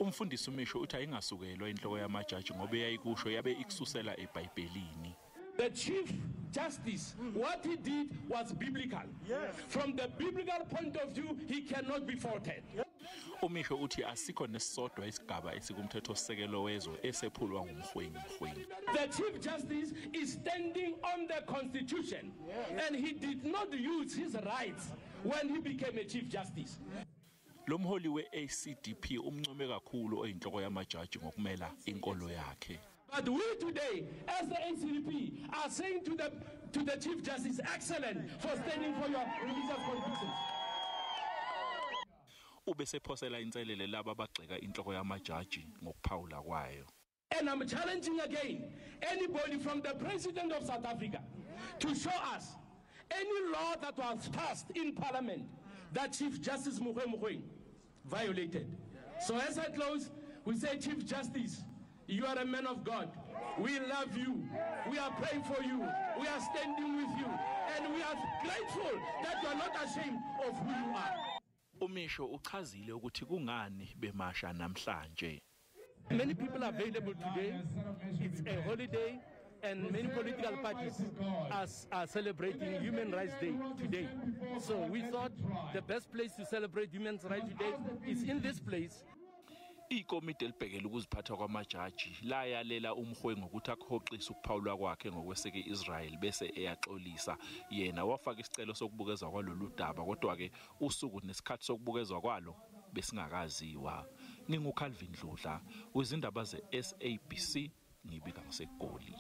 Umfundisi Meshoe uthi ayingasukelwa inhloko yamajaji ngoba yayikusho yabe ikususela eBhayibhelini. The Chief Justice, what he did was biblical. Yes. From the biblical point of view, he cannot be faulted. Meshoe uthi asikho nesisodwa isigaba esikumthethosisekelo wezwe esephulwa ngumhwengi. The Chief Justice is standing on the Constitution, and he did not use his rights when he became a Chief Justice. Umholi weACDP umncome kakhulu oyinhloko yamajaji ngokumela inkolo yakhe. But we today, as the ACDP, are saying to the Chief Justice, excellent for standing for your religious convictions. Ubesephosela inselele laba abagxeka inhloko yamajaji ngokuphawula kwayo. And I'm challenging again anybody from the President of South Africa to show us any law that was passed in Parliament that Chief Justice Mogoeng Mogoeng violated. So as I close, we say, Chief Justice, you are a man of God. We love you. We are praying for you. We are standing with you. And we are grateful that you are not ashamed of who you are. Meshoe uchazile ukuthi kungani bemasha namhlanje. Many people are available today. It's a holiday. And many political parties are celebrating Human Rights Day today. So we thought the best place to celebrate Human Rights Day is in this place. Ikomiti elibhekela ukuziphatha kwamajaji layalela uMogoeng ukuthi akhoxisa ukuphawula kwakhe ngokweseke iIsrael bese eyaxolisa yena wafaka isicelo sokubukezwa kwalolu daba kodwa ke usuku nesikhathi sokubukezwa kwalo besingakaziwa. NinguKalvin Dludla, izindaba zeSABC ngibika ngaseGoli.